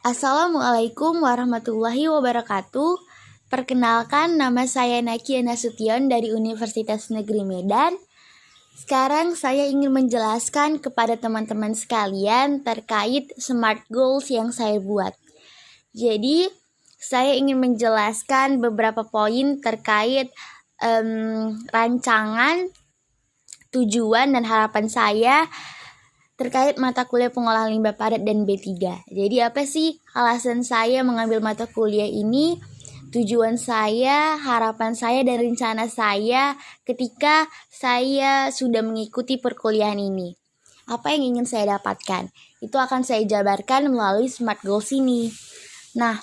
Assalamualaikum warahmatullahi wabarakatuh. Perkenalkan, nama saya Nakia Nasution dari Universitas Negeri Medan. Sekarang saya ingin menjelaskan kepada teman-teman sekalian terkait SMART Goals yang saya buat. Jadi, saya ingin menjelaskan beberapa poin terkait rancangan, tujuan, dan harapan saya terkait mata kuliah pengolahan limbah padat dan B3. Jadi apa sih alasan saya mengambil mata kuliah ini, tujuan saya, harapan saya, dan rencana saya ketika saya sudah mengikuti perkuliahan ini. Apa yang ingin saya dapatkan? Itu akan saya jabarkan melalui SMART Goals ini. Nah,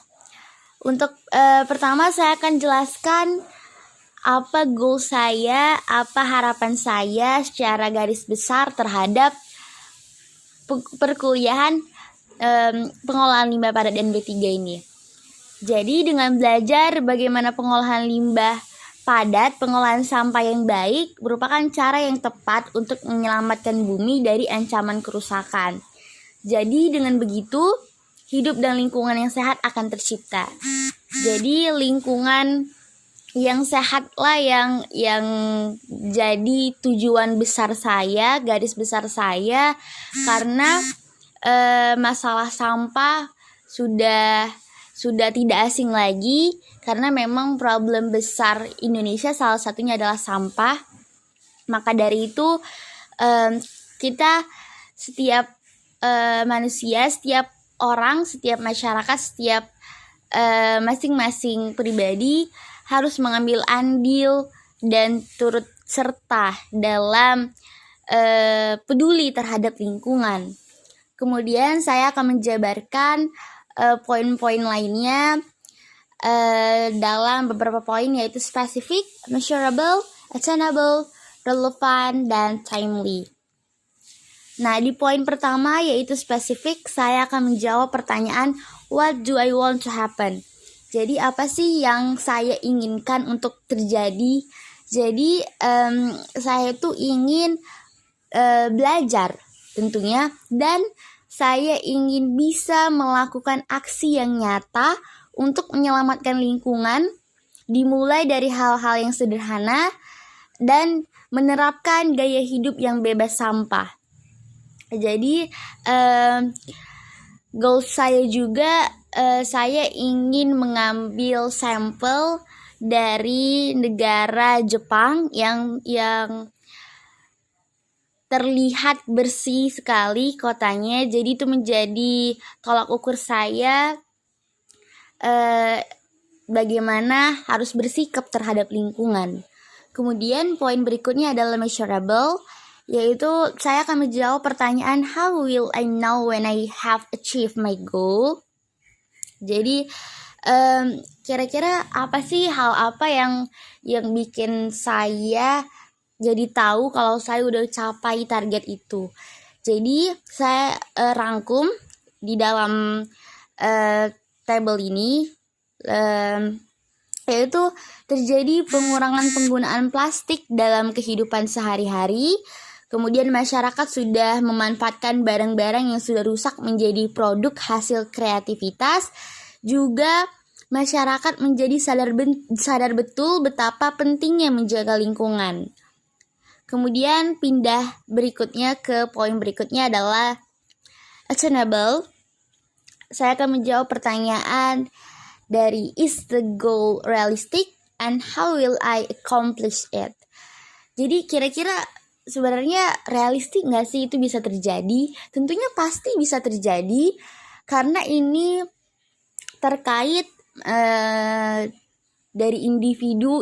untuk pertama saya akan jelaskan apa goal saya, apa harapan saya secara garis besar terhadap perkuliahan pengolahan limbah padat dan B3 ini. Jadi dengan belajar bagaimana pengolahan limbah padat, pengolahan sampah yang baik merupakan cara yang tepat untuk menyelamatkan bumi dari ancaman kerusakan. Jadi dengan begitu, hidup dan lingkungan yang sehat akan tercipta. Jadi lingkungan yang sehat lah yang jadi tujuan besar saya, garis besar saya, karena masalah sampah sudah tidak asing lagi, karena memang problem besar Indonesia salah satunya adalah sampah. Maka dari itu kita setiap manusia, setiap orang, setiap masyarakat, setiap masing-masing pribadi harus mengambil andil dan turut serta dalam peduli terhadap lingkungan. Kemudian saya akan menjabarkan poin-poin lainnya dalam beberapa poin, yaitu specific, measurable, attainable, relevant, dan timely. Nah, di poin pertama yaitu spesifik, saya akan menjawab pertanyaan what do I want to happen? Jadi apa sih yang saya inginkan untuk terjadi? Jadi saya tuh ingin belajar tentunya, dan saya ingin bisa melakukan aksi yang nyata untuk menyelamatkan lingkungan, dimulai dari hal-hal yang sederhana dan menerapkan gaya hidup yang bebas sampah. Jadi goal saya juga, saya ingin mengambil sampel dari negara Jepang yang terlihat bersih sekali kotanya. Jadi itu menjadi tolak ukur saya bagaimana harus bersikap terhadap lingkungan. Kemudian poin berikutnya adalah measurable, yaitu saya akan menjawab pertanyaan how will I know when I have achieved my goal. Jadi kira-kira apa sih hal apa yang bikin saya jadi tahu kalau saya udah capai target itu. Jadi saya rangkum di dalam tabel ini, yaitu terjadi pengurangan penggunaan plastik dalam kehidupan sehari-hari. Kemudian masyarakat sudah memanfaatkan barang-barang yang sudah rusak menjadi produk hasil kreativitas. Juga masyarakat menjadi sadar betul betapa pentingnya menjaga lingkungan. Kemudian pindah berikutnya ke poin berikutnya adalah attainable. Saya akan menjawab pertanyaan dari is the goal realistic and how will I accomplish it. Jadi kira-kira sebenarnya realistik nggak sih itu bisa terjadi? Tentunya pasti bisa terjadi, karena ini terkait dari individu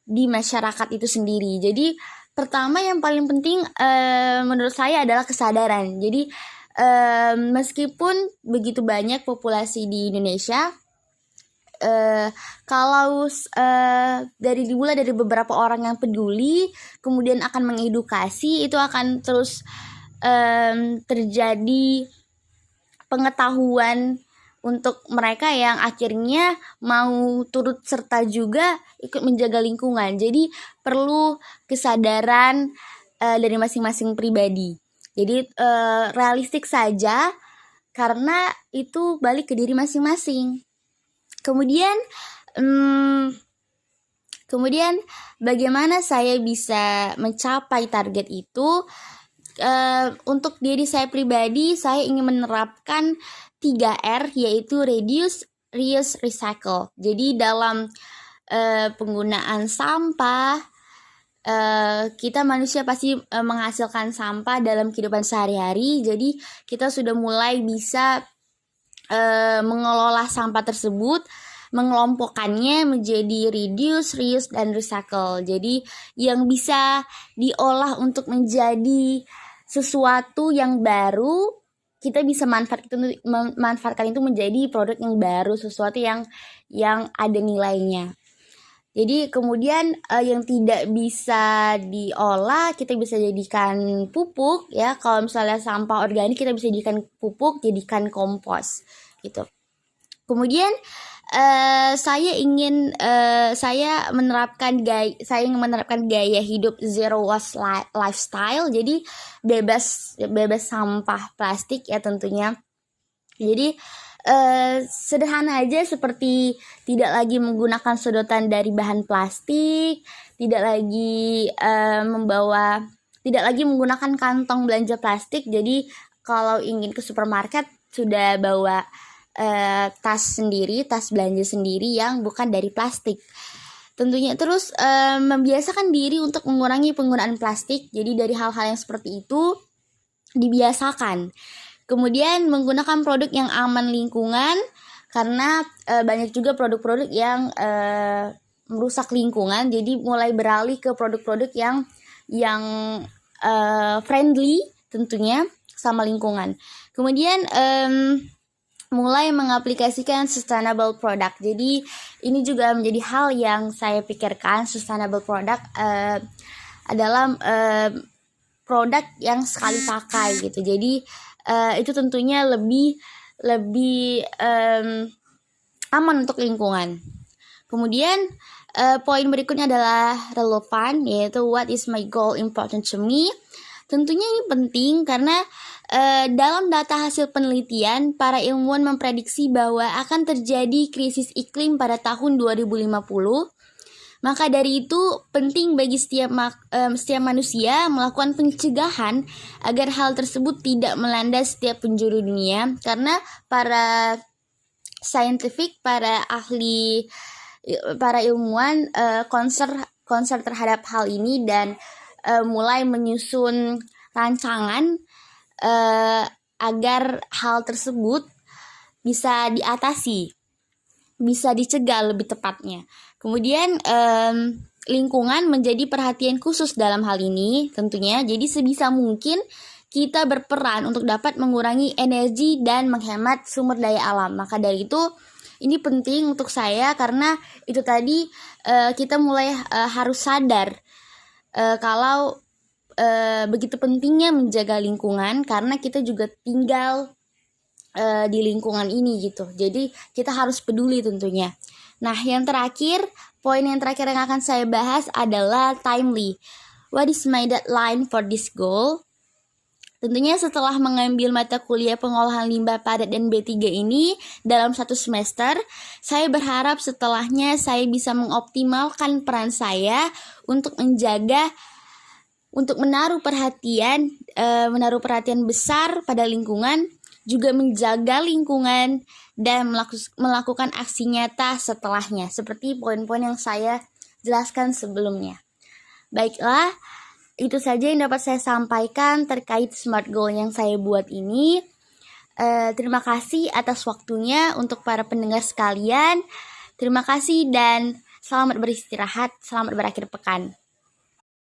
di masyarakat itu sendiri. Jadi pertama yang paling penting menurut saya adalah kesadaran. Jadi meskipun begitu banyak populasi di Indonesia, kalau dimulai dari beberapa orang yang peduli, kemudian akan mengedukasi, itu akan terus terjadi pengetahuan untuk mereka yang akhirnya mau turut serta juga ikut menjaga lingkungan. Jadi perlu kesadaran dari masing-masing pribadi. Jadi realistik saja karena itu balik ke diri masing-masing. Kemudian bagaimana saya bisa mencapai target itu? Untuk diri saya pribadi, saya ingin menerapkan 3R, yaitu reduce, reuse, recycle. Jadi dalam penggunaan sampah, kita manusia pasti menghasilkan sampah dalam kehidupan sehari-hari. Jadi kita sudah mulai bisa mengelola sampah tersebut, mengelompokkannya menjadi reduce, reuse, dan recycle. Jadi yang bisa diolah untuk menjadi sesuatu yang baru, kita bisa manfaatkan itu menjadi produk yang baru, sesuatu yang ada nilainya. Jadi kemudian yang tidak bisa diolah kita bisa jadikan pupuk ya. Kalau misalnya sampah organik kita bisa jadikan pupuk, jadikan kompos gitu. Kemudian saya ingin menerapkan gaya hidup zero waste lifestyle. Jadi bebas sampah plastik ya tentunya. Jadi sederhana aja, seperti tidak lagi menggunakan sedotan dari bahan plastik, tidak lagi menggunakan kantong belanja plastik. Jadi kalau ingin ke supermarket sudah bawa tas belanja sendiri yang bukan dari plastik. Tentunya terus membiasakan diri untuk mengurangi penggunaan plastik. Jadi dari hal-hal yang seperti itu dibiasakan. Kemudian menggunakan produk yang aman lingkungan, karena banyak juga produk-produk yang merusak lingkungan. Jadi mulai beralih ke produk-produk yang friendly tentunya sama lingkungan. Kemudian mulai mengaplikasikan sustainable product. Jadi ini juga menjadi hal yang saya pikirkan. Sustainable product adalah produk yang sekali pakai gitu. Jadi itu tentunya lebih aman untuk lingkungan. Kemudian poin berikutnya adalah relevan, yaitu what is my goal important to me. Tentunya ini penting karena dalam data hasil penelitian, para ilmuwan memprediksi bahwa akan terjadi krisis iklim pada tahun 2050. Maka dari itu penting bagi setiap manusia melakukan pencegahan agar hal tersebut tidak melanda setiap penjuru dunia. Karena para scientific, para ahli, para ilmuwan konser terhadap hal ini dan mulai menyusun rancangan agar hal tersebut bisa diatasi, bisa dicegah lebih tepatnya. Kemudian lingkungan menjadi perhatian khusus dalam hal ini tentunya. Jadi sebisa mungkin kita berperan untuk dapat mengurangi energi dan menghemat sumber daya alam. Maka dari itu ini penting untuk saya karena itu tadi kita mulai harus sadar kalau begitu pentingnya menjaga lingkungan karena kita juga tinggal di lingkungan ini gitu. Jadi kita harus peduli tentunya. Nah, poin yang terakhir yang akan saya bahas adalah timely. What is my deadline for this goal? Tentunya setelah mengambil mata kuliah pengolahan limbah padat dan B3 ini dalam 1 semester, saya berharap setelahnya saya bisa mengoptimalkan peran saya untuk menaruh perhatian besar pada lingkungan, juga menjaga lingkungan dan melakukan aksi nyata setelahnya, seperti poin-poin yang saya jelaskan sebelumnya. Baiklah, itu saja yang dapat saya sampaikan terkait SMART Goal yang saya buat ini. Terima kasih atas waktunya untuk para pendengar sekalian. Terima kasih dan selamat beristirahat, selamat berakhir pekan.